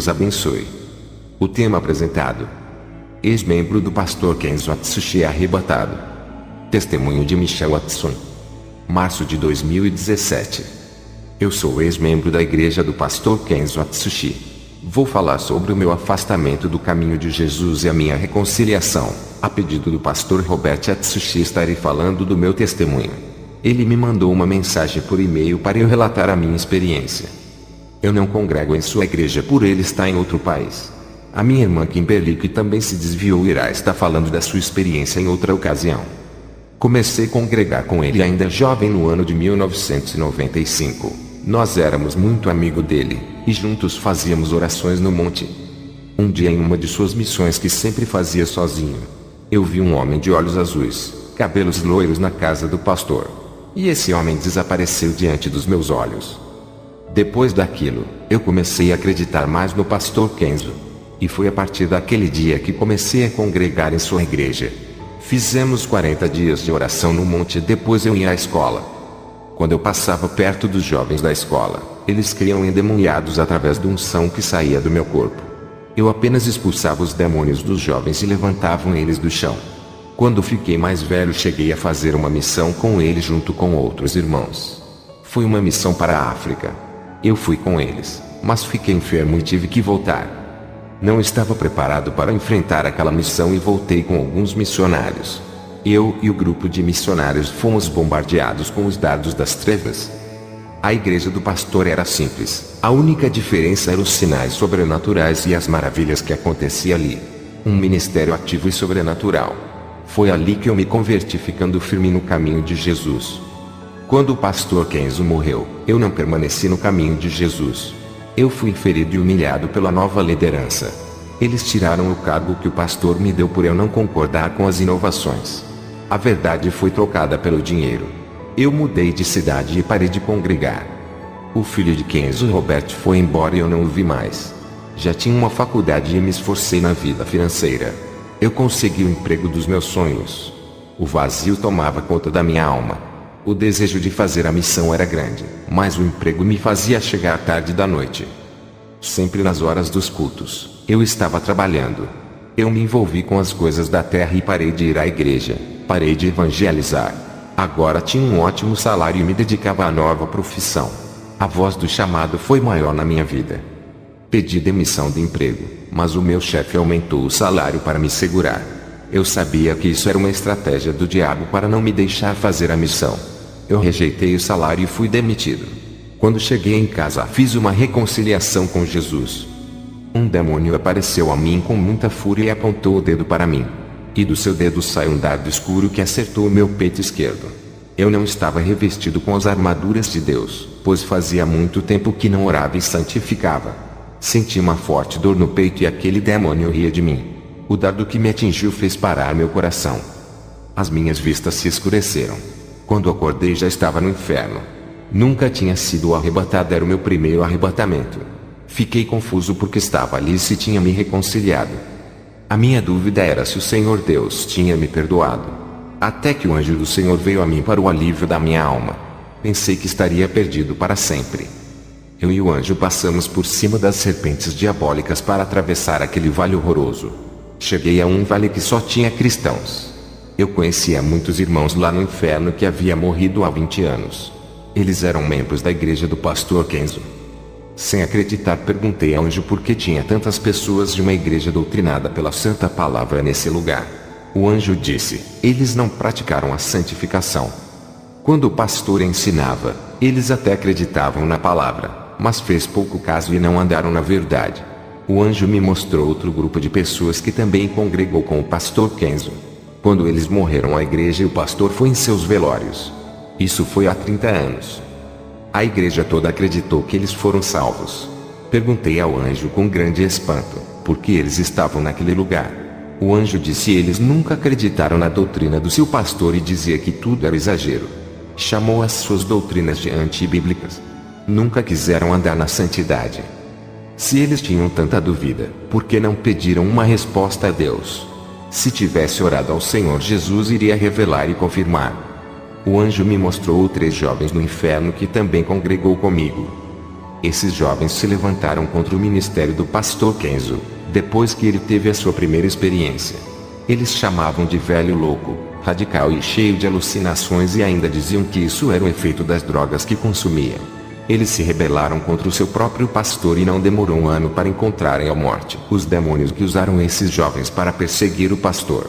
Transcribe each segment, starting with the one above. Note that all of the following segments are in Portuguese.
os abençoe. O tema apresentado: ex-membro do pastor Kenzo Atsushi é arrebatado. Testemunho de Michel Watson. Março de 2017. Eu sou ex-membro da igreja do pastor Kenzo Atsushi. Vou falar sobre o meu afastamento do caminho de Jesus e a minha reconciliação. A pedido do pastor Robert Atsushi, estarei falando do meu testemunho. Ele me mandou uma mensagem por e-mail para eu relatar a minha experiência. Eu não congrego em sua igreja por ele estar em outro país. A minha irmã Kimberly, que também se desviou, irá estar falando da sua experiência em outra ocasião. Comecei a congregar com ele ainda jovem no ano de 1995. Nós éramos muito amigos dele, e juntos fazíamos orações no monte. Um dia, em uma de suas missões que sempre fazia sozinho, eu vi um homem de olhos azuis, cabelos loiros na casa do pastor. E esse homem desapareceu diante dos meus olhos. Depois daquilo, eu comecei a acreditar mais no pastor Kenzo. E foi a partir daquele dia que comecei a congregar em sua igreja. Fizemos 40 dias de oração no monte. Depois eu ia à escola. Quando eu passava perto dos jovens da escola, eles criam endemoniados através da unção que saía do meu corpo. Eu apenas expulsava os demônios dos jovens e levantavam eles do chão. Quando fiquei mais velho, cheguei a fazer uma missão com eles junto com outros irmãos. Foi uma missão para a África. Eu fui com eles, mas fiquei enfermo e tive que voltar. Não estava preparado para enfrentar aquela missão e voltei com alguns missionários. Eu e o grupo de missionários fomos bombardeados com os dardos das trevas. A igreja do pastor era simples. A única diferença eram os sinais sobrenaturais e as maravilhas que aconteciam ali. Um ministério ativo e sobrenatural. Foi ali que eu me converti, ficando firme no caminho de Jesus. Quando o pastor Kenzo morreu, eu não permaneci no caminho de Jesus. Eu fui ferido e humilhado pela nova liderança. Eles tiraram o cargo que o pastor me deu por eu não concordar com as inovações. A verdade foi trocada pelo dinheiro. Eu mudei de cidade e parei de congregar. O filho de Kenzo, Robert, foi embora e eu não o vi mais. Já tinha uma faculdade e me esforcei na vida financeira. Eu consegui o emprego dos meus sonhos. O vazio tomava conta da minha alma. O desejo de fazer a missão era grande, mas o emprego me fazia chegar tarde da noite. Sempre nas horas dos cultos, eu estava trabalhando. Eu me envolvi com as coisas da terra e parei de ir à igreja, parei de evangelizar. Agora tinha um ótimo salário e me dedicava à nova profissão. A voz do chamado foi maior na minha vida. Pedi demissão de emprego, mas o meu chefe aumentou o salário para me segurar. Eu sabia que isso era uma estratégia do diabo para não me deixar fazer a missão. Eu rejeitei o salário e fui demitido. Quando cheguei em casa, fiz uma reconciliação com Jesus. Um demônio apareceu a mim com muita fúria e apontou o dedo para mim. E do seu dedo saiu um dardo escuro que acertou o meu peito esquerdo. Eu não estava revestido com as armaduras de Deus, pois fazia muito tempo que não orava e santificava. Senti uma forte dor no peito e aquele demônio ria de mim. O dardo que me atingiu fez parar meu coração. As minhas vistas se escureceram. Quando acordei, já estava no inferno. Nunca tinha sido arrebatado, era o meu primeiro arrebatamento. Fiquei confuso porque estava ali e se tinha me reconciliado. A minha dúvida era se o Senhor Deus tinha me perdoado. Até que o anjo do Senhor veio a mim para o alívio da minha alma. Pensei que estaria perdido para sempre. Eu e o anjo passamos por cima das serpentes diabólicas para atravessar aquele vale horroroso. Cheguei a um vale que só tinha cristãos. Eu conhecia muitos irmãos lá no inferno que haviam morrido há 20 anos. Eles eram membros da igreja do pastor Kenzo. Sem acreditar, perguntei ao anjo por que tinha tantas pessoas de uma igreja doutrinada pela santa palavra nesse lugar. O anjo disse: eles não praticaram a santificação. Quando o pastor ensinava, eles até acreditavam na palavra, mas fez pouco caso e não andaram na verdade. O anjo me mostrou outro grupo de pessoas que também congregou com o pastor Kenzo. Quando eles morreram, a igreja e o pastor foi em seus velórios. Isso foi há 30 anos. A igreja toda acreditou que eles foram salvos. Perguntei ao anjo com grande espanto, por que eles estavam naquele lugar. O anjo disse: eles nunca acreditaram na doutrina do seu pastor e dizia que tudo era exagero. Chamou as suas doutrinas de antibíblicas. Nunca quiseram andar na santidade. Se eles tinham tanta dúvida, por que não pediram uma resposta a Deus? Se tivesse orado ao Senhor, Jesus iria revelar e confirmar. O anjo me mostrou 3 jovens no inferno que também congregou comigo. Esses jovens se levantaram contra o ministério do pastor Kenzo, depois que ele teve a sua primeira experiência. Eles chamavam de velho louco, radical e cheio de alucinações e ainda diziam que isso era o efeito das drogas que consumia. Eles se rebelaram contra o seu próprio pastor e não demorou um ano para encontrarem a morte. Os demônios que usaram esses jovens para perseguir o pastor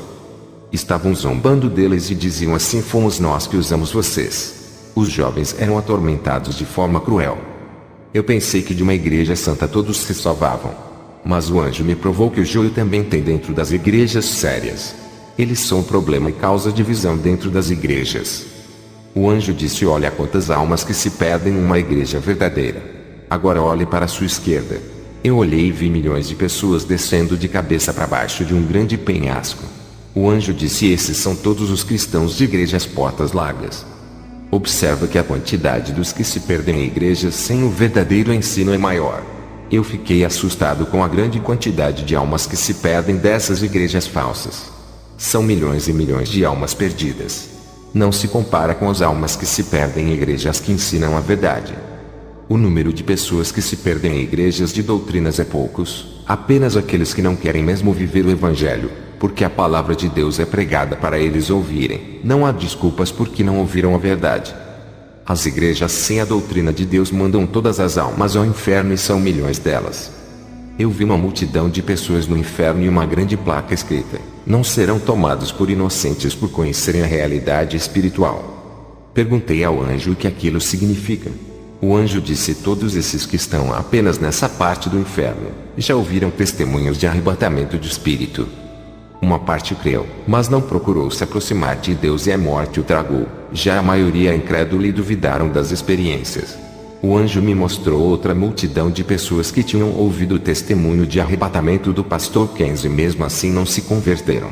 estavam zombando deles e diziam assim: fomos nós que usamos vocês. Os jovens eram atormentados de forma cruel. Eu pensei que de uma igreja santa todos se salvavam. Mas o anjo me provou que o joio também tem dentro das igrejas sérias. Eles são um problema e causa divisão dentro das igrejas. O anjo disse: olha quantas almas que se perdem numa igreja verdadeira. Agora olhe para a sua esquerda. Eu olhei e vi milhões de pessoas descendo de cabeça para baixo de um grande penhasco. O anjo disse: esses são todos os cristãos de igrejas portas largas. Observa que a quantidade dos que se perdem em igrejas sem o verdadeiro ensino é maior. Eu fiquei assustado com a grande quantidade de almas que se perdem dessas igrejas falsas. São milhões e milhões de almas perdidas. Não se compara com as almas que se perdem em igrejas que ensinam a verdade. O número de pessoas que se perdem em igrejas de doutrinas é poucos, apenas aqueles que não querem mesmo viver o evangelho, porque a palavra de Deus é pregada para eles ouvirem. Não há desculpas porque não ouviram a verdade. As igrejas sem a doutrina de Deus mandam todas as almas ao inferno e são milhões delas. Eu vi uma multidão de pessoas no inferno e uma grande placa escrita: não serão tomados por inocentes por conhecerem a realidade espiritual. Perguntei ao anjo o que aquilo significa. O anjo disse: todos esses que estão apenas nessa parte do inferno já ouviram testemunhos de arrebatamento de espírito. Uma parte creu, mas não procurou se aproximar de Deus e a morte o tragou. Já a maioria é incrédula e duvidaram das experiências. O anjo me mostrou outra multidão de pessoas que tinham ouvido o testemunho de arrebatamento do pastor Kenzo e mesmo assim não se converteram.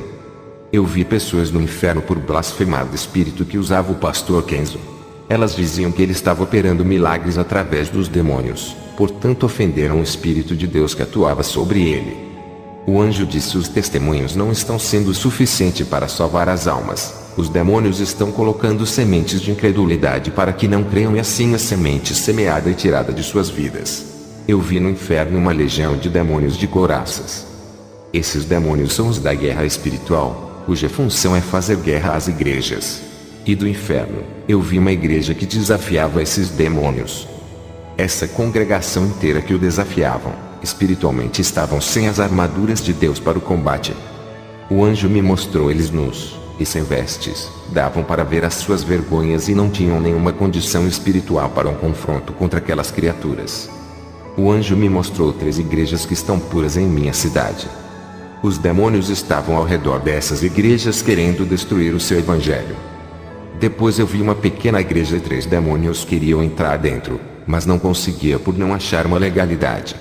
Eu vi pessoas no inferno por blasfemar do espírito que usava o pastor Kenzo. Elas diziam que ele estava operando milagres através dos demônios, portanto ofenderam o espírito de Deus que atuava sobre ele. O anjo disse: os testemunhos não estão sendo suficiente para salvar as almas. Os demônios estão colocando sementes de incredulidade para que não creiam e assim a semente semeada e tirada de suas vidas. Eu vi no inferno uma legião de demônios de couraças. Esses demônios são os da guerra espiritual, cuja função é fazer guerra às igrejas. E do inferno, eu vi uma igreja que desafiava esses demônios. Essa congregação inteira que o desafiavam, espiritualmente estavam sem as armaduras de Deus para o combate. O anjo me mostrou eles nus e sem vestes, davam para ver as suas vergonhas e não tinham nenhuma condição espiritual para um confronto contra aquelas criaturas. O anjo me mostrou 3 igrejas que estão puras em minha cidade. Os demônios estavam ao redor dessas igrejas querendo destruir o seu evangelho. Depois eu vi uma pequena igreja e 3 demônios queriam entrar dentro, mas não conseguia por não achar uma legalidade.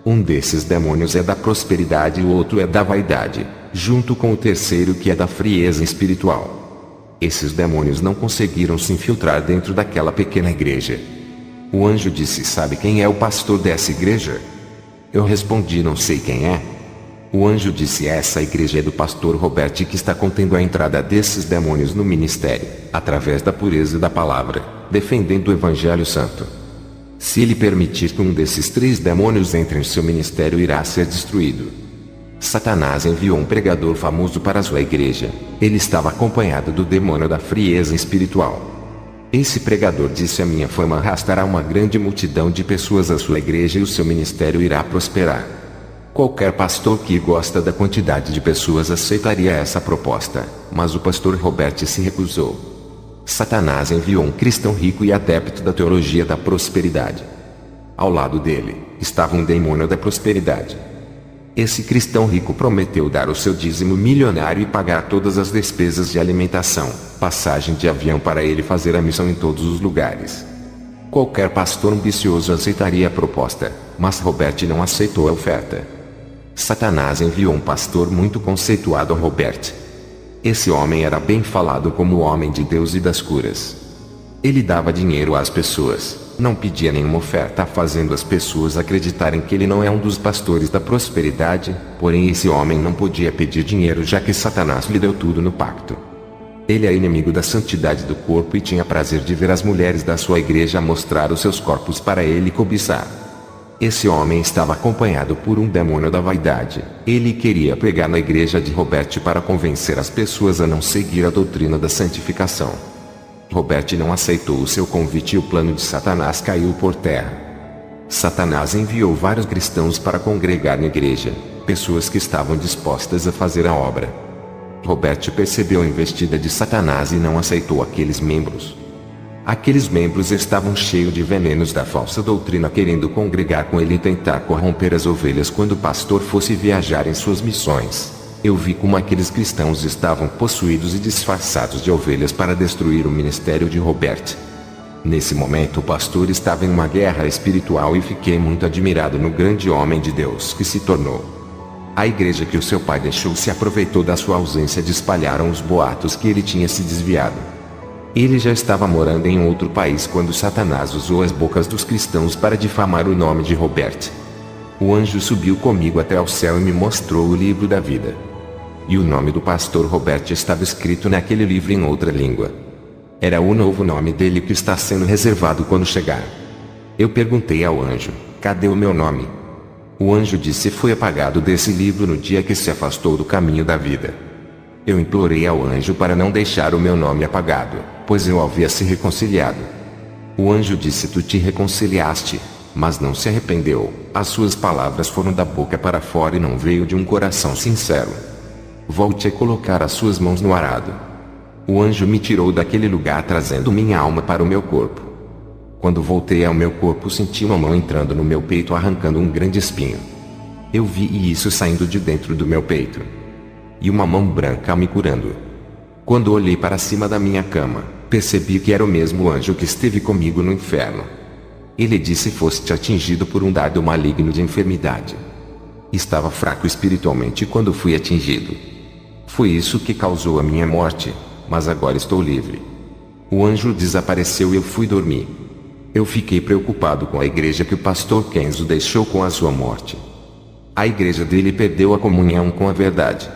Um desses demônios é da prosperidade e o outro é da vaidade, junto com o terceiro que é da frieza espiritual. Esses demônios não conseguiram se infiltrar dentro daquela pequena igreja. O anjo disse: sabe quem é o pastor dessa igreja? Eu respondi: não sei quem é. O anjo disse: essa igreja é do pastor Robert que está contendo a entrada desses demônios no ministério, através da pureza da palavra, defendendo o evangelho santo. Se ele permitir que um desses 3 demônios entre em seu ministério, irá ser destruído. Satanás enviou um pregador famoso para sua igreja. Ele estava acompanhado do demônio da frieza espiritual. Esse pregador disse: a minha fama arrastará uma grande multidão de pessoas à sua igreja e o seu ministério irá prosperar. Qualquer pastor que gosta da quantidade de pessoas aceitaria essa proposta, mas o pastor Robert se recusou. Satanás enviou um cristão rico e adepto da teologia da prosperidade. Ao lado dele, estava um demônio da prosperidade. Esse cristão rico prometeu dar o seu dízimo milionário e pagar todas as despesas de alimentação, passagem de avião para ele fazer a missão em todos os lugares. Qualquer pastor ambicioso aceitaria a proposta, mas Robert não aceitou a oferta. Satanás enviou um pastor muito conceituado a Robert. Esse homem era bem falado como o homem de Deus e das curas. Ele dava dinheiro às pessoas, não pedia nenhuma oferta, fazendo as pessoas acreditarem que ele não é um dos pastores da prosperidade, porém esse homem não podia pedir dinheiro já que Satanás lhe deu tudo no pacto. Ele é inimigo da santidade do corpo e tinha prazer de ver as mulheres da sua igreja mostrar os seus corpos para ele cobiçar. Esse homem estava acompanhado por um demônio da vaidade. Ele queria pregar na igreja de Robert para convencer as pessoas a não seguir a doutrina da santificação. Robert não aceitou o seu convite e o plano de Satanás caiu por terra. Satanás enviou vários cristãos para congregar na igreja, pessoas que estavam dispostas a fazer a obra. Robert percebeu a investida de Satanás e não aceitou aqueles membros. Aqueles membros estavam cheios de venenos da falsa doutrina, querendo congregar com ele e tentar corromper as ovelhas quando o pastor fosse viajar em suas missões. Eu vi como aqueles cristãos estavam possuídos e disfarçados de ovelhas para destruir o ministério de Robert. Nesse momento o pastor estava em uma guerra espiritual e fiquei muito admirado no grande homem de Deus que se tornou. A igreja que o seu pai deixou se aproveitou da sua ausência e espalharam os boatos que ele tinha se desviado. Ele já estava morando em outro país quando Satanás usou as bocas dos cristãos para difamar o nome de Robert. O anjo subiu comigo até ao céu e me mostrou o livro da vida. E o nome do pastor Robert estava escrito naquele livro em outra língua. Era o novo nome dele que está sendo reservado quando chegar. Eu perguntei ao anjo: cadê o meu nome? O anjo disse: foi apagado desse livro no dia que se afastou do caminho da vida. Eu implorei ao anjo para não deixar o meu nome apagado, pois eu havia se reconciliado. O anjo disse: tu te reconciliaste, mas não se arrependeu. As suas palavras foram da boca para fora e não veio de um coração sincero. Volte a colocar as suas mãos no arado. O anjo me tirou daquele lugar trazendo minha alma para o meu corpo. Quando voltei ao meu corpo senti uma mão entrando no meu peito arrancando um grande espinho. Eu vi isso saindo de dentro do meu peito. E uma mão branca me curando. Quando olhei para cima da minha cama, percebi que era o mesmo anjo que esteve comigo no inferno. Ele disse: foste atingido por um dardo maligno de enfermidade. Estava fraco espiritualmente quando fui atingido. Foi isso que causou a minha morte, mas agora estou livre. O anjo desapareceu e eu fui dormir. Eu fiquei preocupado com a igreja que o pastor Kenzo deixou com a sua morte. A igreja dele perdeu a comunhão com a verdade.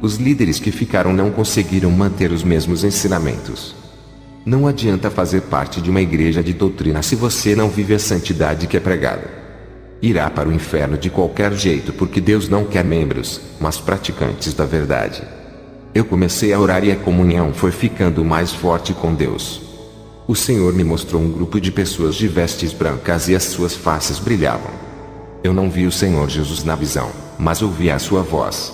Os líderes que ficaram não conseguiram manter os mesmos ensinamentos. Não adianta fazer parte de uma igreja de doutrina se você não vive a santidade que é pregada. Irá para o inferno de qualquer jeito, porque Deus não quer membros, mas praticantes da verdade. Eu comecei a orar e a comunhão foi ficando mais forte com Deus. O Senhor me mostrou um grupo de pessoas de vestes brancas e as suas faces brilhavam. Eu não vi o Senhor Jesus na visão, mas ouvi a sua voz.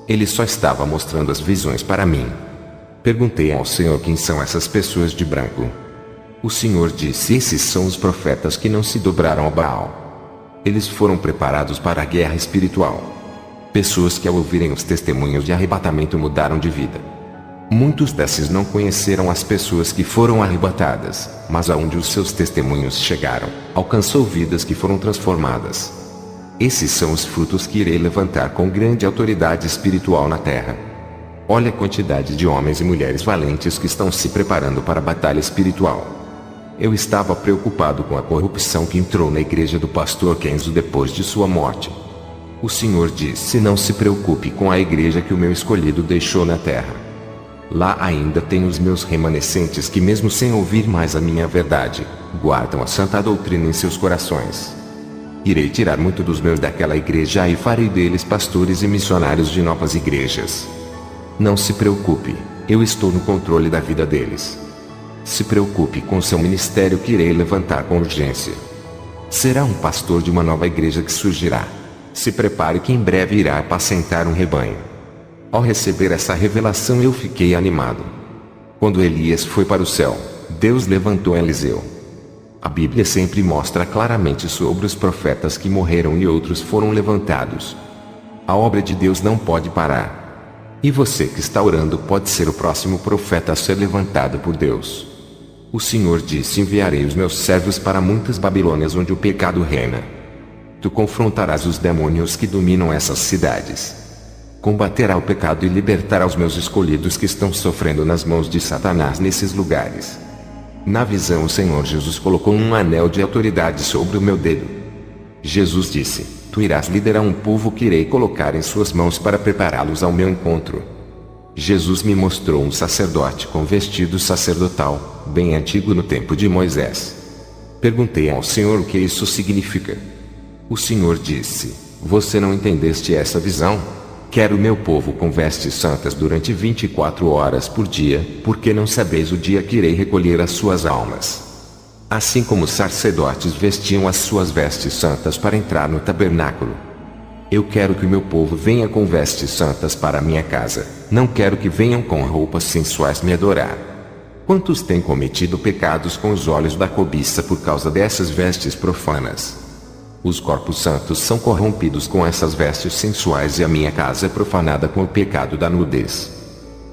Ele só estava mostrando as visões para mim. Perguntei ao Senhor: quem são essas pessoas de branco? O Senhor disse: esses são os profetas que não se dobraram a Baal. Eles foram preparados para a guerra espiritual. Pessoas que ao ouvirem os testemunhos de arrebatamento mudaram de vida. Muitos desses não conheceram as pessoas que foram arrebatadas, mas aonde os seus testemunhos chegaram, alcançou vidas que foram transformadas. Esses são os frutos que irei levantar com grande autoridade espiritual na terra. Olha a quantidade de homens e mulheres valentes que estão se preparando para a batalha espiritual. Eu estava preocupado com a corrupção que entrou na igreja do pastor Kenzo depois de sua morte. O Senhor disse: não se preocupe com a igreja que o meu escolhido deixou na terra. Lá ainda tem os meus remanescentes que, mesmo sem ouvir mais a minha verdade, guardam a santa doutrina em seus corações. Irei tirar muito dos meus daquela igreja e farei deles pastores e missionários de novas igrejas. Não se preocupe, eu estou no controle da vida deles. Se preocupe com seu ministério que irei levantar com urgência. Será um pastor de uma nova igreja que surgirá. Se prepare que em breve irá apacentar um rebanho. Ao receber essa revelação eu fiquei animado. Quando Elias foi para o céu, Deus levantou Eliseu. A Bíblia sempre mostra claramente sobre os profetas que morreram e outros foram levantados. A obra de Deus não pode parar. E você que está orando pode ser o próximo profeta a ser levantado por Deus. O Senhor disse: enviarei os meus servos para muitas Babilônias onde o pecado reina. Tu confrontarás os demônios que dominam essas cidades. Combaterá o pecado e libertará os meus escolhidos que estão sofrendo nas mãos de Satanás nesses lugares. Na visão o Senhor Jesus colocou um anel de autoridade sobre o meu dedo. Jesus disse: tu irás liderar um povo que irei colocar em suas mãos para prepará-los ao meu encontro. Jesus me mostrou um sacerdote com vestido sacerdotal, bem antigo no tempo de Moisés. Perguntei ao Senhor o que isso significa. O Senhor disse: você não entendeste essa visão? Quero meu povo com vestes santas durante 24 horas por dia, porque não sabeis o dia que irei recolher as suas almas. Assim como os sacerdotes vestiam as suas vestes santas para entrar no tabernáculo. Eu quero que o meu povo venha com vestes santas para a minha casa, não quero que venham com roupas sensuais me adorar. Quantos têm cometido pecados com os olhos da cobiça por causa dessas vestes profanas? Os corpos santos são corrompidos com essas vestes sensuais e a minha casa é profanada com o pecado da nudez.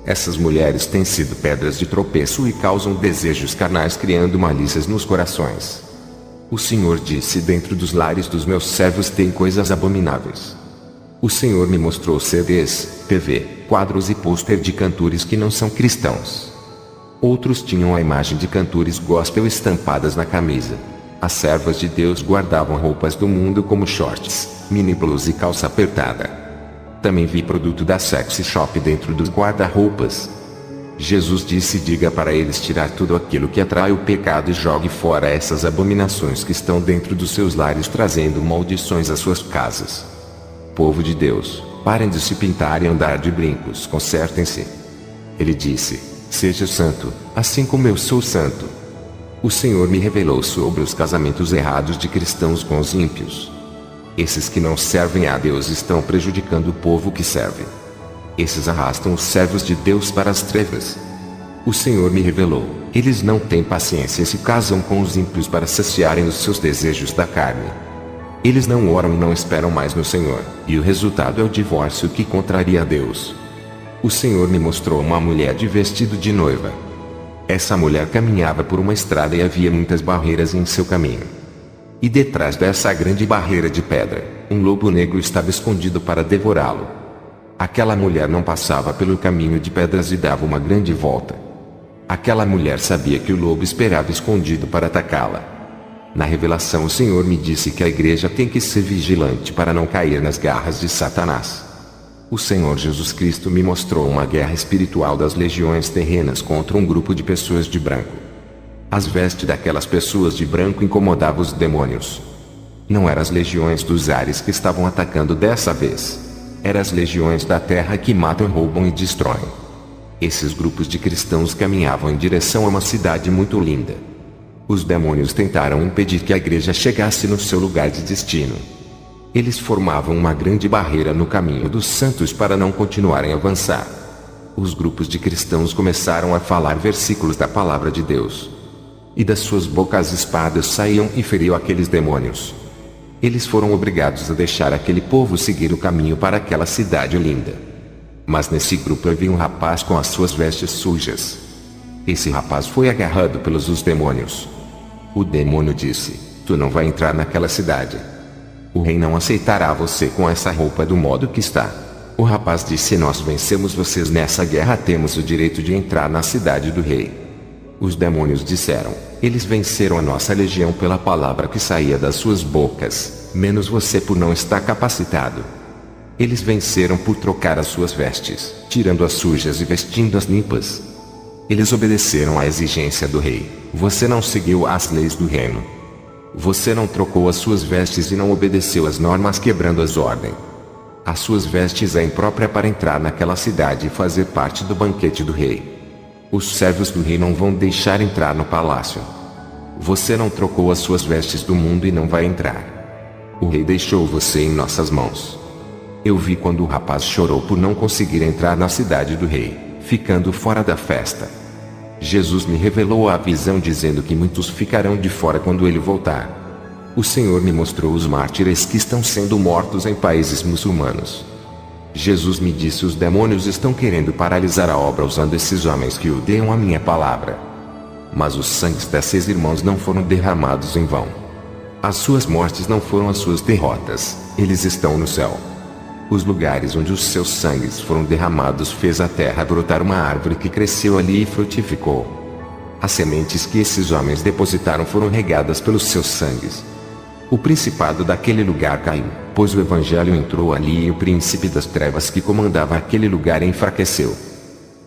Essas mulheres têm sido pedras de tropeço e causam desejos carnais, criando malícias nos corações. O Senhor disse: dentro dos lares dos meus servos tem coisas abomináveis. O Senhor me mostrou CDs, TV, quadros e pôster de cantores que não são cristãos. Outros tinham a imagem de cantores gospel estampadas na camisa. As servas de Deus guardavam roupas do mundo como shorts, mini blusa e calça apertada. Também vi produto da sexy shop dentro dos guarda-roupas. Jesus disse: diga para eles tirar tudo aquilo que atrai o pecado e jogue fora essas abominações que estão dentro dos seus lares, trazendo maldições às suas casas. Povo de Deus, parem de se pintar e andar de brincos, consertem-se. Ele disse: seja santo, assim como eu sou santo. O Senhor me revelou sobre os casamentos errados de cristãos com os ímpios. Esses que não servem a Deus estão prejudicando o povo que serve. Esses arrastam os servos de Deus para as trevas. O Senhor me revelou: eles não têm paciência e se casam com os ímpios para saciarem os seus desejos da carne. Eles não oram e não esperam mais no Senhor, e o resultado é o divórcio que contraria a Deus. O Senhor me mostrou uma mulher de vestido de noiva. Essa mulher caminhava por uma estrada e havia muitas barreiras em seu caminho. E detrás dessa grande barreira de pedra, um lobo negro estava escondido para devorá-lo. Aquela mulher não passava pelo caminho de pedras e dava uma grande volta. Aquela mulher sabia que o lobo esperava escondido para atacá-la. Na revelação, o Senhor me disse que a igreja tem que ser vigilante para não cair nas garras de Satanás. O Senhor Jesus Cristo me mostrou uma guerra espiritual das legiões terrenas contra um grupo de pessoas de branco. As vestes daquelas pessoas de branco incomodavam os demônios. Não eram as legiões dos ares que estavam atacando dessa vez. Eram as legiões da terra que matam, roubam e destroem. Esses grupos de cristãos caminhavam em direção a uma cidade muito linda. Os demônios tentaram impedir que a igreja chegasse no seu lugar de destino. Eles formavam uma grande barreira no caminho dos santos para não continuarem a avançar. Os grupos de cristãos começaram a falar versículos da palavra de Deus. E das suas bocas espadas saíam e feriam aqueles demônios. Eles foram obrigados a deixar aquele povo seguir o caminho para aquela cidade linda. Mas nesse grupo havia um rapaz com as suas vestes sujas. Esse rapaz foi agarrado pelos os demônios. O demônio disse: tu não vai entrar naquela cidade. O rei não aceitará você com essa roupa do modo que está. O rapaz disse: nós vencemos vocês nessa guerra, temos o direito de entrar na cidade do rei. Os demônios disseram: eles venceram a nossa legião pela palavra que saía das suas bocas, menos você por não estar capacitado. Eles venceram por trocar as suas vestes, tirando as sujas e vestindo as limpas. Eles obedeceram à exigência do rei. Você não seguiu as leis do reino. Você não trocou as suas vestes e não obedeceu às normas, quebrando as ordens. As suas vestes é imprópria para entrar naquela cidade e fazer parte do banquete do rei. Os servos do rei não vão deixar entrar no palácio. Você não trocou as suas vestes do mundo e não vai entrar. O rei deixou você em nossas mãos. Eu vi quando o rapaz chorou por não conseguir entrar na cidade do rei, ficando fora da festa. Jesus me revelou a visão dizendo que muitos ficarão de fora quando ele voltar. O Senhor me mostrou os mártires que estão sendo mortos em países muçulmanos. Jesus me disse: os demônios estão querendo paralisar a obra usando esses homens que odeiam a minha palavra. Mas os sangues desses irmãos não foram derramados em vão. As suas mortes não foram as suas derrotas, eles estão no céu. Os lugares onde os seus sangues foram derramados fez a terra brotar uma árvore que cresceu ali e frutificou. As sementes que esses homens depositaram foram regadas pelos seus sangues. O principado daquele lugar caiu, pois o evangelho entrou ali e o príncipe das trevas que comandava aquele lugar enfraqueceu.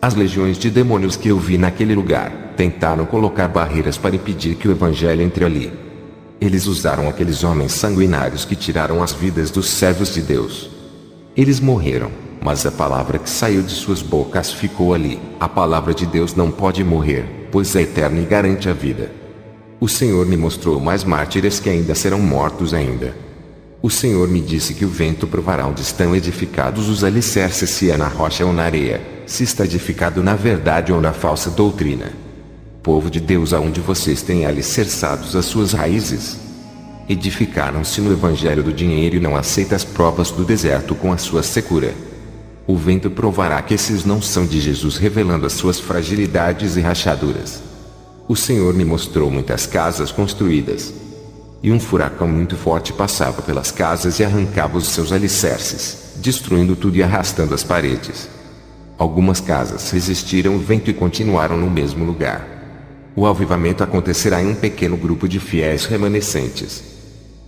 As legiões de demônios que eu vi naquele lugar tentaram colocar barreiras para impedir que o evangelho entre ali. Eles usaram aqueles homens sanguinários que tiraram as vidas dos servos de Deus. Eles morreram, mas a palavra que saiu de suas bocas ficou ali. A palavra de Deus não pode morrer, pois é eterna e garante a vida. O Senhor me mostrou mais mártires que ainda serão mortos ainda. O Senhor me disse que o vento provará onde estão edificados os alicerces, se é na rocha ou na areia, se está edificado na verdade ou na falsa doutrina. Povo de Deus, aonde vocês têm alicerçados as suas raízes? Edificaram-se no evangelho do dinheiro e não aceita as provas do deserto com a sua secura. O vento provará que esses não são de Jesus, revelando as suas fragilidades e rachaduras. O Senhor me mostrou muitas casas construídas. E um furacão muito forte passava pelas casas e arrancava os seus alicerces, destruindo tudo e arrastando as paredes. Algumas casas resistiram ao vento e continuaram no mesmo lugar. O avivamento acontecerá em um pequeno grupo de fiéis remanescentes.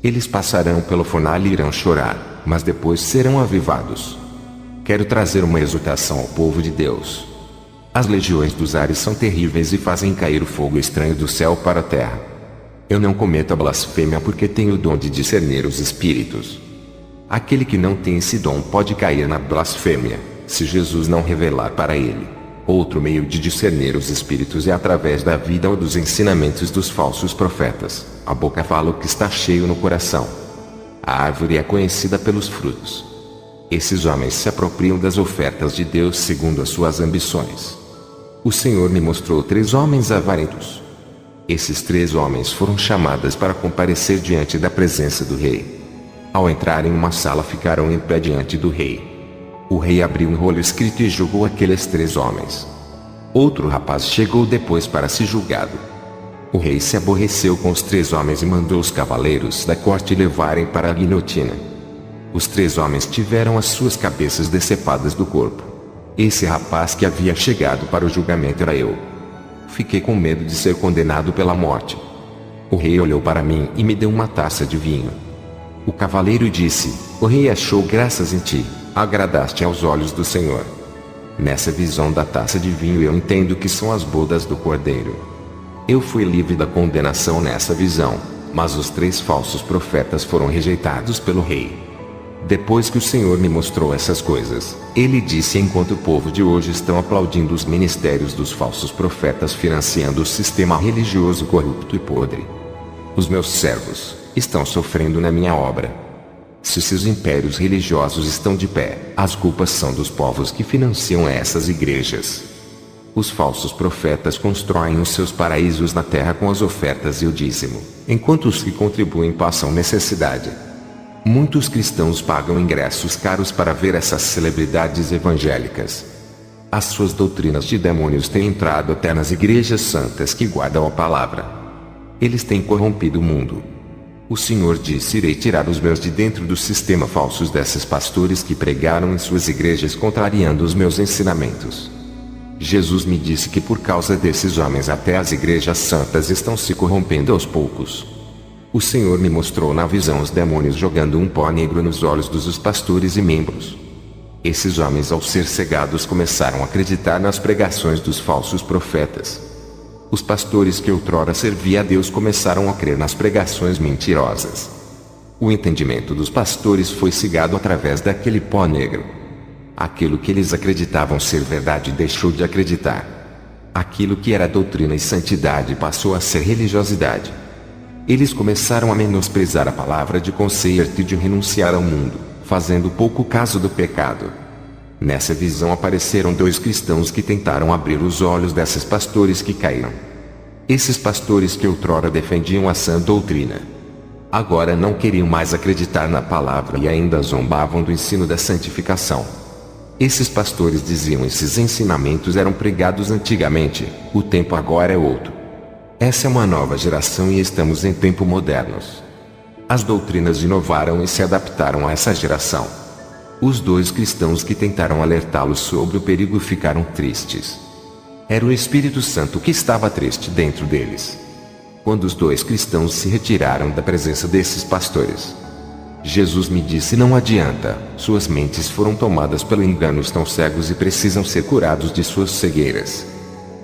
Eles passarão pelo fornalha e irão chorar, mas depois serão avivados. Quero trazer uma exortação ao povo de Deus. As legiões dos ares são terríveis e fazem cair o fogo estranho do céu para a terra. Eu não cometo a blasfêmia porque tenho o dom de discernir os espíritos. Aquele que não tem esse dom pode cair na blasfêmia, se Jesus não revelar para ele. Outro meio de discernir os espíritos é através da vida ou dos ensinamentos dos falsos profetas. A boca fala o que está cheio no coração. A árvore é conhecida pelos frutos. Esses homens se apropriam das ofertas de Deus segundo as suas ambições. O Senhor me mostrou 3 homens avarentos. Esses 3 homens foram chamados para comparecer diante da presença do rei. Ao entrarem em uma sala, ficaram em pé diante do rei. O rei abriu um rolo escrito e julgou aqueles 3 homens. Outro rapaz chegou depois para ser julgado. O rei se aborreceu com os 3 homens e mandou os cavaleiros da corte levarem para a guilhotina. Os 3 homens tiveram as suas cabeças decepadas do corpo. Esse rapaz que havia chegado para o julgamento era eu. Fiquei com medo de ser condenado pela morte. O rei olhou para mim e me deu uma taça de vinho. O cavaleiro disse: o rei achou graças em ti, agradaste aos olhos do Senhor. Nessa visão da taça de vinho eu entendo que são as bodas do Cordeiro. Eu fui livre da condenação nessa visão, mas os 3 falsos profetas foram rejeitados pelo rei. Depois que o Senhor me mostrou essas coisas, ele disse: enquanto o povo de hoje estão aplaudindo os ministérios dos falsos profetas financiando o sistema religioso corrupto e podre, os meus servos estão sofrendo na minha obra. Se seus impérios religiosos estão de pé, as culpas são dos povos que financiam essas igrejas. Os falsos profetas constroem os seus paraísos na terra com as ofertas e o dízimo, enquanto os que contribuem passam necessidade. Muitos cristãos pagam ingressos caros para ver essas celebridades evangélicas. As suas doutrinas de demônios têm entrado até nas igrejas santas que guardam a palavra. Eles têm corrompido o mundo. O Senhor disse: irei tirar os meus de dentro do sistema falsos desses pastores que pregaram em suas igrejas contrariando os meus ensinamentos. Jesus me disse que por causa desses homens até as igrejas santas estão se corrompendo aos poucos. O Senhor me mostrou na visão os demônios jogando um pó negro nos olhos dos pastores e membros. Esses homens, ao ser cegados, começaram a acreditar nas pregações dos falsos profetas. Os pastores que outrora serviam a Deus começaram a crer nas pregações mentirosas. O entendimento dos pastores foi cegado através daquele pó negro. Aquilo que eles acreditavam ser verdade deixou de acreditar. Aquilo que era doutrina e santidade passou a ser religiosidade. Eles começaram a menosprezar a palavra de conserto e de renunciar ao mundo, fazendo pouco caso do pecado. Nessa visão apareceram 2 cristãos que tentaram abrir os olhos desses pastores que caíram. Esses pastores que outrora defendiam a sã doutrina, agora não queriam mais acreditar na palavra e ainda zombavam do ensino da santificação. Esses pastores diziam: esses ensinamentos eram pregados antigamente, o tempo agora é outro. Essa é uma nova geração e estamos em tempos modernos. As doutrinas inovaram e se adaptaram a essa geração. Os 2 cristãos que tentaram alertá-los sobre o perigo ficaram tristes. Era o Espírito Santo que estava triste dentro deles. Quando os 2 cristãos se retiraram da presença desses pastores, Jesus me disse: não adianta, suas mentes foram tomadas pelo engano, estão cegos e precisam ser curados de suas cegueiras.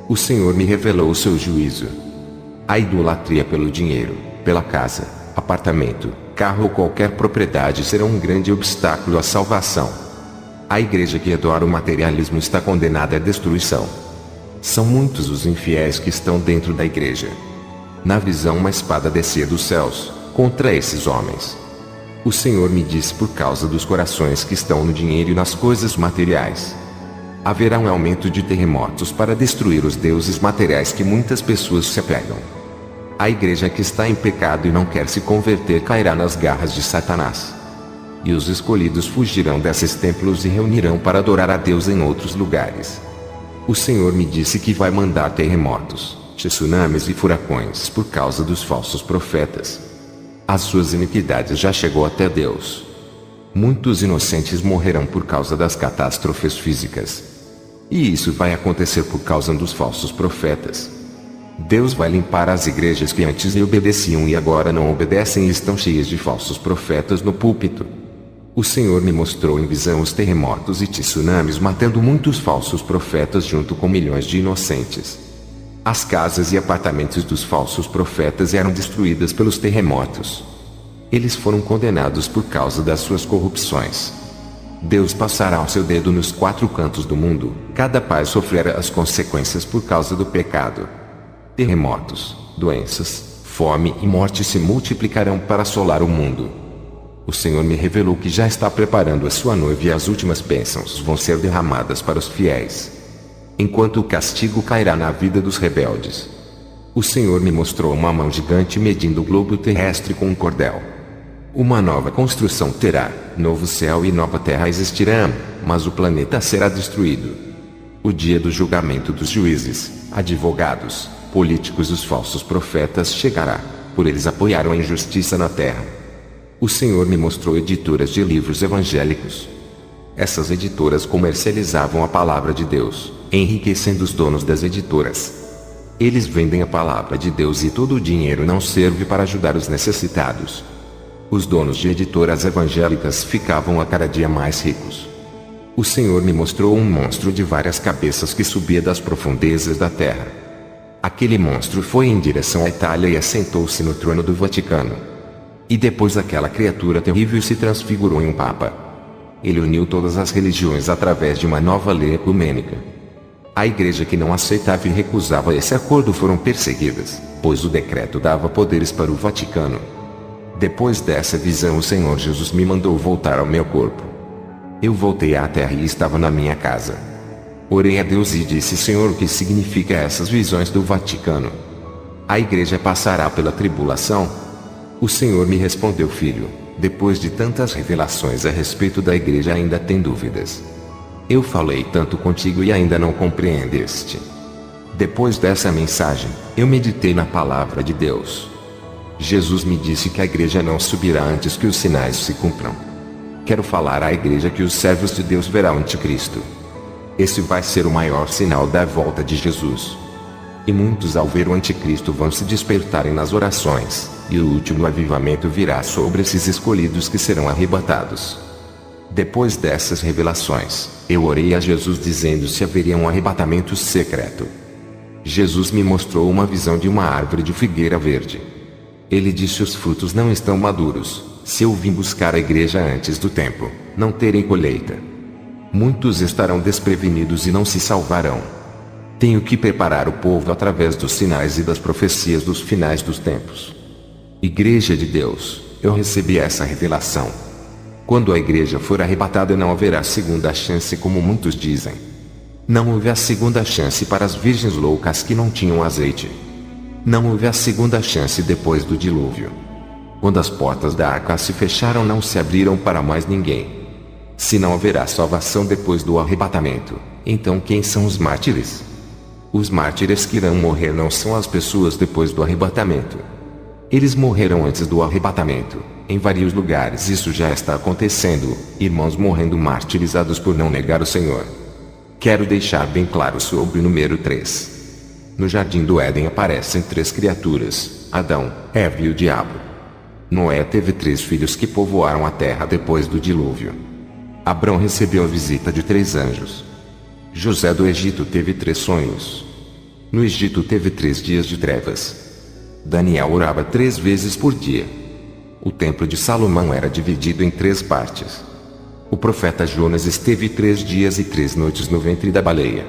O Senhor me revelou o seu juízo. A idolatria pelo dinheiro, pela casa, apartamento, carro ou qualquer propriedade serão um grande obstáculo à salvação. A igreja que adora o materialismo está condenada à destruição. São muitos os infiéis que estão dentro da igreja. Na visão, uma espada descia dos céus contra esses homens. O Senhor me disse: por causa dos corações que estão no dinheiro e nas coisas materiais, haverá um aumento de terremotos para destruir os deuses materiais que muitas pessoas se apegam. A igreja que está em pecado e não quer se converter cairá nas garras de Satanás. E os escolhidos fugirão desses templos e reunirão para adorar a Deus em outros lugares. O Senhor me disse que vai mandar terremotos, tsunamis e furacões por causa dos falsos profetas. As suas iniquidades já chegou até Deus. Muitos inocentes morrerão por causa das catástrofes físicas. E isso vai acontecer por causa dos falsos profetas. Deus vai limpar as igrejas que antes lhe obedeciam e agora não obedecem e estão cheias de falsos profetas no púlpito. O Senhor me mostrou em visão os terremotos e tsunamis matando muitos falsos profetas junto com milhões de inocentes. As casas e apartamentos dos falsos profetas eram destruídas pelos terremotos. Eles foram condenados por causa das suas corrupções. Deus passará o seu dedo nos 4 cantos do mundo, cada pai sofrerá as consequências por causa do pecado. Terremotos, doenças, fome e morte se multiplicarão para assolar o mundo. O Senhor me revelou que já está preparando a sua noiva e as últimas bênçãos vão ser derramadas para os fiéis, enquanto o castigo cairá na vida dos rebeldes. O Senhor me mostrou uma mão gigante medindo o globo terrestre com um cordel. Uma nova construção terá, novo céu e nova terra existirão, mas o planeta será destruído. O dia do julgamento dos juízes, advogados, políticos e os falsos profetas chegará, por eles apoiaram a injustiça na terra. O Senhor me mostrou editoras de livros evangélicos. Essas editoras comercializavam a palavra de Deus, enriquecendo os donos das editoras. Eles vendem a palavra de Deus e todo o dinheiro não serve para ajudar os necessitados. Os donos de editoras evangélicas ficavam a cada dia mais ricos. O Senhor me mostrou um monstro de várias cabeças que subia das profundezas da terra. Aquele monstro foi em direção à Itália e assentou-se no trono do Vaticano. E depois aquela criatura terrível se transfigurou em um papa. Ele uniu todas as religiões através de uma nova lei ecumênica. A igreja que não aceitava e recusava esse acordo foram perseguidas, pois o decreto dava poderes para o Vaticano. Depois dessa visão, o Senhor Jesus me mandou voltar ao meu corpo. Eu voltei à terra e estava na minha casa. Orei a Deus e disse: Senhor, o que significa essas visões do Vaticano? A igreja passará pela tribulação? O Senhor me respondeu: filho, depois de tantas revelações a respeito da igreja ainda tem dúvidas. Eu falei tanto contigo e ainda não compreendeste. Depois dessa mensagem, eu meditei na palavra de Deus. Jesus me disse que a igreja não subirá antes que os sinais se cumpram. Quero falar à igreja que os servos de Deus verão o anticristo. Esse vai ser o maior sinal da volta de Jesus. E muitos ao ver o anticristo vão se despertarem nas orações, e o último avivamento virá sobre esses escolhidos que serão arrebatados. Depois dessas revelações, eu orei a Jesus dizendo se haveria um arrebatamento secreto. Jesus me mostrou uma visão de uma árvore de figueira verde. Ele disse: os frutos não estão maduros. Se eu vim buscar a igreja antes do tempo, não terei colheita. Muitos estarão desprevenidos e não se salvarão. Tenho que preparar o povo através dos sinais e das profecias dos finais dos tempos. Igreja de Deus, eu recebi essa revelação. Quando a igreja for arrebatada, não haverá segunda chance, como muitos dizem. Não houve a segunda chance para as virgens loucas que não tinham azeite. Não houve a segunda chance depois do dilúvio. Quando as portas da arca se fecharam, não se abriram para mais ninguém. Se não haverá salvação depois do arrebatamento, então quem são os mártires? Os mártires que irão morrer não são as pessoas depois do arrebatamento. Eles morreram antes do arrebatamento. Em vários lugares isso já está acontecendo, irmãos morrendo martirizados por não negar o Senhor. Quero deixar bem claro sobre o número 3. No jardim do Éden aparecem 3 criaturas: Adão, Eva e o diabo. Noé teve 3 filhos que povoaram a terra depois do dilúvio. Abrão recebeu a visita de 3 anjos. José do Egito teve 3 sonhos. No Egito teve 3 dias de trevas. Daniel orava 3 vezes por dia. O templo de Salomão era dividido em 3 partes. O profeta Jonas esteve 3 dias e 3 noites no ventre da baleia.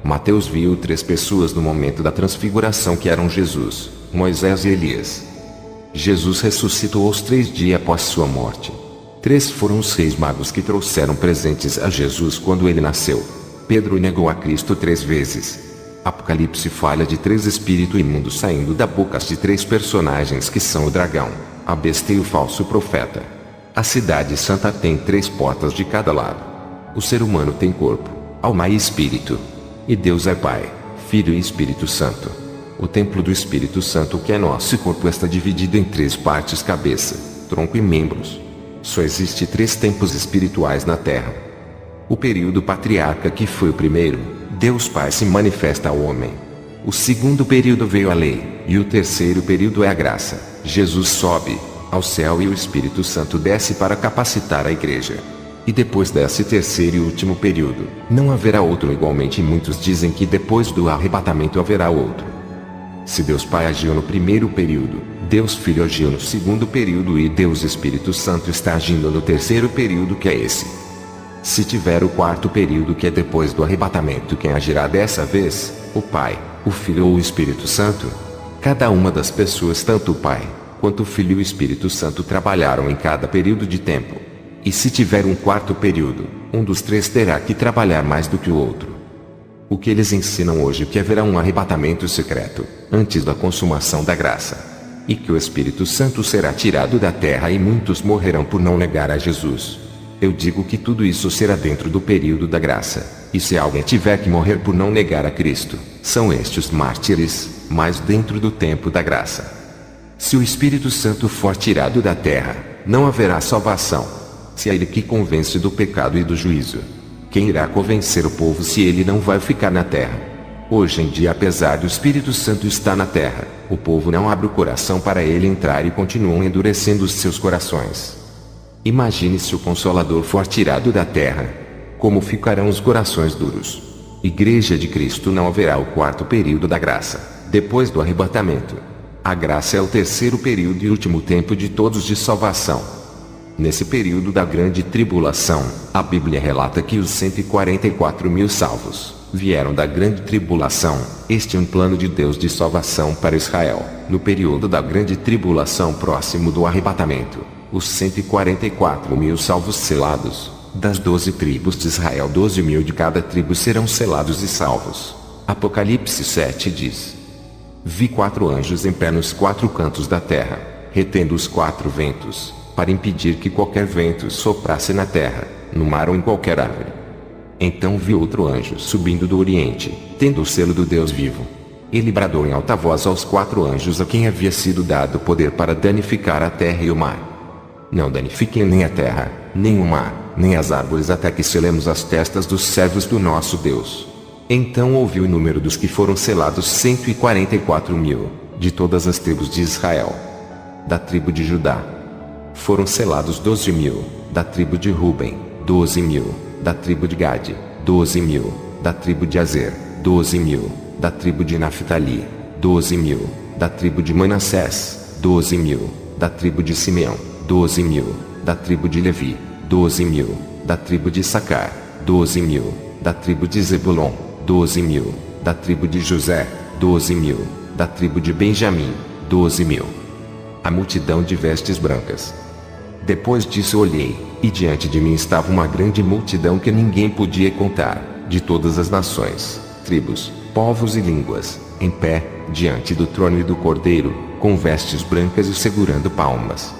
Mateus viu 3 pessoas no momento da transfiguração que eram Jesus, Moisés e Elias. Jesus ressuscitou aos 3 dias após sua morte. 3 foram os 6 magos que trouxeram presentes a Jesus quando ele nasceu. Pedro negou a Cristo 3 vezes. Apocalipse fala de 3 espíritos imundos saindo da boca de 3 personagens que são o dragão, a besta e o falso profeta. A cidade santa tem 3 portas de cada lado. O ser humano tem corpo, alma e espírito. E Deus é Pai, Filho e Espírito Santo. O templo do Espírito Santo, que é nosso corpo, está dividido em 3 partes: cabeça, tronco e membros. Só existe 3 tempos espirituais na Terra. O período patriarca, que foi o primeiro, Deus Pai se manifesta ao homem. O segundo período veio a lei, e o terceiro período é a graça. Jesus sobe ao céu e o Espírito Santo desce para capacitar a igreja. E depois desse terceiro e último período, não haverá outro igualmente. Muitos dizem que depois do arrebatamento haverá outro. Se Deus Pai agiu no primeiro período, Deus Filho agiu no segundo período e Deus Espírito Santo está agindo no terceiro período, que é esse. Se tiver o quarto período, que é depois do arrebatamento, quem agirá dessa vez? O Pai, o Filho ou o Espírito Santo? Cada uma das pessoas, tanto o Pai quanto o Filho e o Espírito Santo, trabalharam em cada período de tempo. E se tiver um quarto período, um dos 3 terá que trabalhar mais do que o outro. O que eles ensinam hoje é que haverá um arrebatamento secreto, antes da consumação da graça. E que o Espírito Santo será tirado da terra e muitos morrerão por não negar a Jesus. Eu digo que tudo isso será dentro do período da graça. E se alguém tiver que morrer por não negar a Cristo, são estes os mártires, mas dentro do tempo da graça. Se o Espírito Santo for tirado da terra, não haverá salvação. Se é ele que convence do pecado e do juízo, quem irá convencer o povo se ele não vai ficar na terra? Hoje em dia, apesar do Espírito Santo estar na terra, o povo não abre o coração para ele entrar e continuam endurecendo os seus corações. Imagine se o Consolador for tirado da terra. Como ficarão os corações duros? Igreja de Cristo, não haverá o quarto período da graça, depois do arrebatamento. A graça é o terceiro período e último tempo de todos de salvação. Nesse período da grande tribulação, a Bíblia relata que os 144.000 salvos vieram da grande tribulação. Este é um plano de Deus de salvação para Israel. No período da grande tribulação, próximo do arrebatamento, os 144.000 salvos selados, das 12 tribos de Israel, 12.000 de cada tribo serão selados e salvos. Apocalipse 7 diz: Vi 4 anjos em pé nos 4 cantos da terra, retendo os 4 ventos, para impedir que qualquer vento soprasse na terra, no mar ou em qualquer árvore. Então vi outro anjo subindo do oriente, tendo o selo do Deus vivo. Ele bradou em alta voz aos 4 anjos a quem havia sido dado poder para danificar a terra e o mar: Não danifiquem nem a terra, nem o mar, nem as árvores, até que selemos as testas dos servos do nosso Deus. Então ouvi o número dos que foram selados: 144.000, de todas as tribos de Israel. Da tribo de Judá foram selados 12.000, da tribo de Ruben, 12.000, da tribo de Gade, 12.000, da tribo de Azer, 12.000, da tribo de Naphtali, 12.000, da tribo de Manassés, 12.000, da tribo de Simeão, 12.000, da tribo de Levi, 12.000, da tribo de Issacar, 12.000, da tribo de Zebulon, 12.000, da tribo de José, 12.000, da tribo de Benjamim, 12.000. A multidão de vestes brancas. Depois disso olhei, e diante de mim estava uma grande multidão que ninguém podia contar, de todas as nações, tribos, povos e línguas, em pé, diante do trono e do Cordeiro, com vestes brancas e segurando palmas.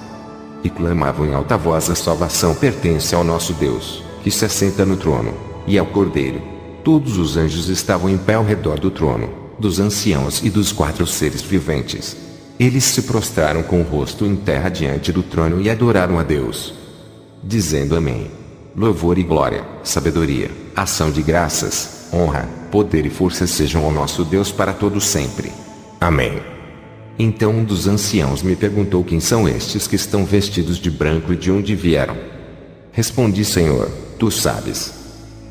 E clamavam em alta voz: A salvação pertence ao nosso Deus, que se assenta no trono, e ao Cordeiro. Todos os anjos estavam em pé ao redor do trono, dos anciãos e dos 4 seres viventes. Eles se prostraram com o rosto em terra diante do trono e adoraram a Deus, dizendo: Amém. Louvor e glória, sabedoria, ação de graças, honra, poder e força sejam ao nosso Deus para todo sempre. Amém. Então um dos anciãos me perguntou: quem são estes que estão vestidos de branco e de onde vieram? Respondi: Senhor, tu sabes.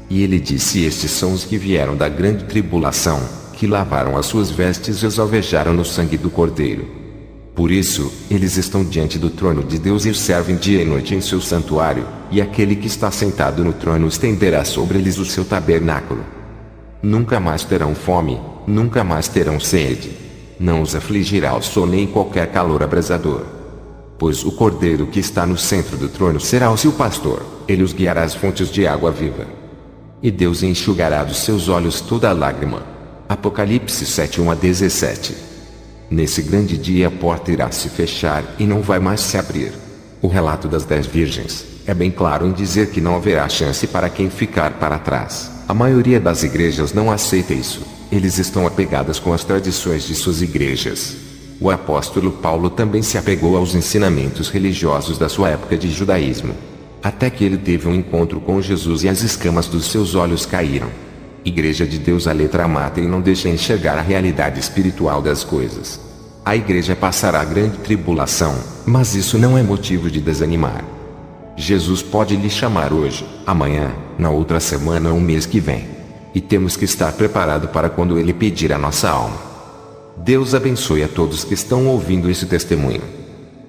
E ele disse: estes são os que vieram da grande tribulação, que lavaram as suas vestes e as alvejaram no sangue do Cordeiro. Por isso, eles estão diante do trono de Deus e o servem dia e noite em seu santuário, e aquele que está sentado no trono estenderá sobre eles o seu tabernáculo. Nunca mais terão fome, nunca mais terão sede. Não os afligirá o sol nem qualquer calor abrasador. Pois o Cordeiro que está no centro do trono será o seu pastor, ele os guiará às fontes de água viva. E Deus enxugará dos seus olhos toda a lágrima. Apocalipse 7:1-17. Nesse grande dia a porta irá se fechar e não vai mais se abrir. O relato das 10 virgens é bem claro em dizer que não haverá chance para quem ficar para trás. A maioria das igrejas não aceita isso. Eles estão apegadas com as tradições de suas igrejas. O apóstolo Paulo também se apegou aos ensinamentos religiosos da sua época de judaísmo. Até que ele teve um encontro com Jesus e as escamas dos seus olhos caíram. Igreja de Deus, a letra mata e não deixa enxergar a realidade espiritual das coisas. A igreja passará a grande tribulação, mas isso não é motivo de desanimar. Jesus pode lhe chamar hoje, amanhã, na outra semana ou mês que vem. E temos que estar preparado para quando ele pedir a nossa alma. Deus abençoe a todos que estão ouvindo esse testemunho.